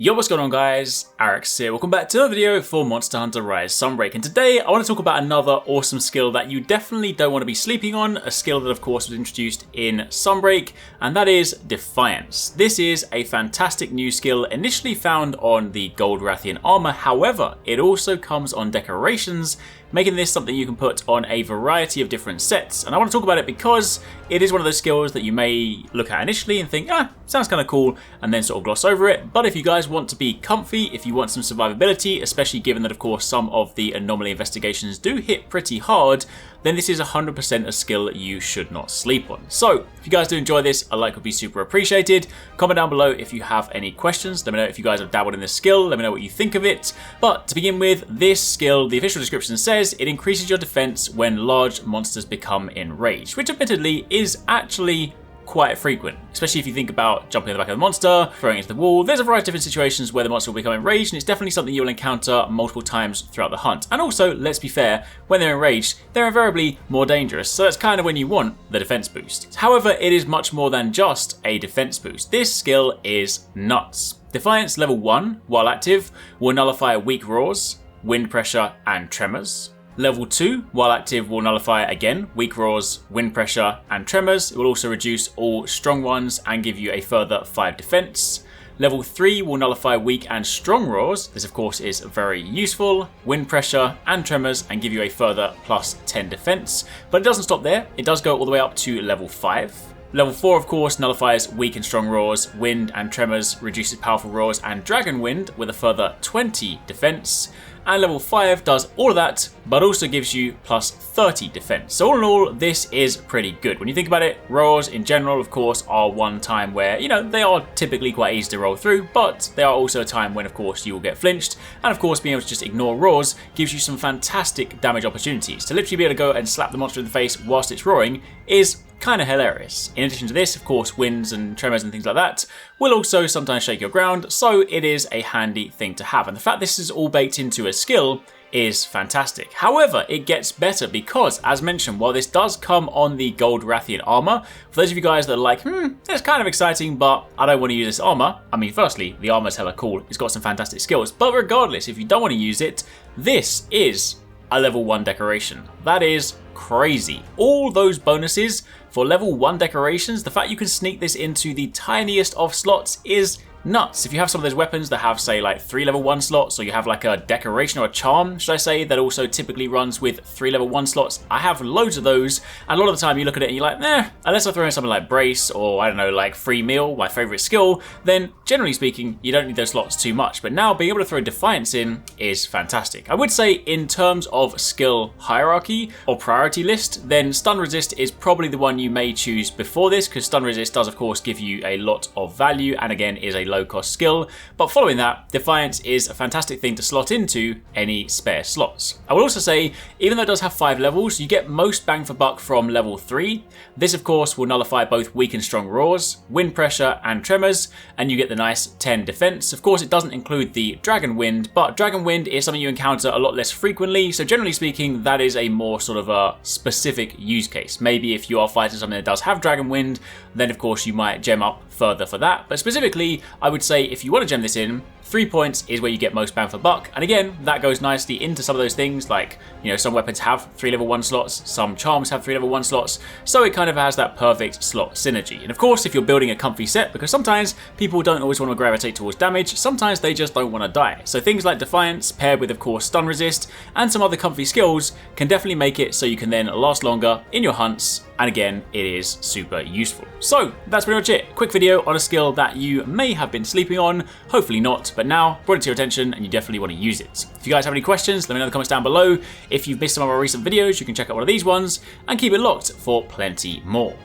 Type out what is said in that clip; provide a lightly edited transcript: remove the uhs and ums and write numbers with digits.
Yo, what's going on guys? HyperX here. Welcome back to another video for Monster Hunter Rise Sunbreak, and today I want to talk about another awesome skill that you definitely don't want to be sleeping on, a skill that of course was introduced in Sunbreak, and that is Defiance. This is a fantastic new skill initially found on the Gold Rathian armor, however, it also comes on decorations, making this something you can put on a variety of different sets. And I want to talk about it because it is one of those skills that you may look at initially and think, sounds kind of cool, and then sort of gloss over it. But if you guys want to be comfy, if you want some survivability, especially given that of course some of the anomaly investigations do hit pretty hard, then this is 100% a skill you should not sleep on. So if you guys do enjoy this, a like would be super appreciated. Comment down below if you have any questions. Let me know if you guys have dabbled in this skill. Let me know what you think of it. But to begin with, this skill, the official description says it increases your defense when large monsters become enraged, which admittedly is actually quite frequent, especially if you think about jumping in the back of the monster, throwing it into the wall. There's a variety of different situations where the monster will become enraged, and it's definitely something you'll encounter multiple times throughout the hunt. And also, let's be fair, when they're enraged, they're invariably more dangerous, so that's kind of when you want the defense boost. However, it is much more than just a defense boost. This skill is nuts. Defiance level 1, while active, will nullify weak roars, wind pressure, and tremors. Level 2, while active, will nullify again weak roars, wind pressure, and tremors. It will also reduce all strong ones and give you a further 5 defense. Level 3 will nullify weak and strong roars. This of course is very useful, wind pressure and tremors, and give you a further plus 10 defense. But it doesn't stop there, it does go all the way up to level 5. Level 4 of course nullifies weak and strong roars, wind and tremors, reduces powerful roars and dragon wind with a further 20 defense. And level 5 does all of that, but also gives you plus 30 defense. So all in all, this is pretty good. When you think about it, roars in general, of course, are one time where, they are typically quite easy to roll through, but they are also a time when, of course, you will get flinched. And of course, being able to just ignore roars gives you some fantastic damage opportunities. To literally be able to go and slap the monster in the face whilst it's roaring is kind of hilarious. In addition to this, of course, winds and tremors and things like that will also sometimes shake your ground, so it is a handy thing to have. And the fact this is all baked into a skill is fantastic. However, it gets better because, as mentioned, while this does come on the Gold Rathian armor, for those of you guys that are like, that's kind of exciting, but I don't want to use this armor. I mean, firstly, the armor's hella cool. It's got some fantastic skills, but regardless, if you don't want to use it, this is a level 1 decoration. That is crazy. All those bonuses for level 1 decorations, the fact you can sneak this into the tiniest of slots is nuts. If you have some of those weapons that have, say, like 3 level 1 slots, or you have like a decoration or a charm, should I say, that also typically runs with 3 level 1 slots, I have loads of those, and a lot of the time you look at it and you're like, unless I throw in something like Brace, or I don't know, like Free Meal, my favorite skill, then generally speaking, you don't need those slots too much. But now being able to throw Defiance in is fantastic. I would say in terms of skill hierarchy or priority list, then Stun Resist is probably the one you may choose before this, because Stun Resist does of course give you a lot of value, and again is a low cost skill. But following that, Defiance is a fantastic thing to slot into any spare slots. I will also say, even though it does have 5 levels, you get most bang for buck from level 3. This of course will nullify both weak and strong roars, wind pressure and tremors, and you get the nice 10 defense. Of course, it doesn't include the dragon wind, but dragon wind is something you encounter a lot less frequently, so generally speaking, that is a more sort of a specific use case. Maybe if you are fighting something that does have dragon wind, then of course you might gem up further for that. But specifically, I would say if you want to gem this in, 3 points is where you get most bang for buck. And again, that goes nicely into some of those things like, some weapons have 3 level 1 slots, some charms have 3 level 1 slots, so it kind of has that perfect slot synergy. And of course, if you're building a comfy set, because sometimes people don't always want to gravitate towards damage, sometimes they just don't want to die. So things like Defiance, paired with of course Stun Resist, and some other comfy skills, can definitely make it so you can then last longer in your hunts. And again, it is super useful. So that's pretty much it. Quick video on a skill that you may have been sleeping on, hopefully not, but now brought it to your attention and you definitely want to use it. If you guys have any questions, let me know in the comments down below. If you've missed some of our recent videos, you can check out one of these ones, and keep it locked for plenty more.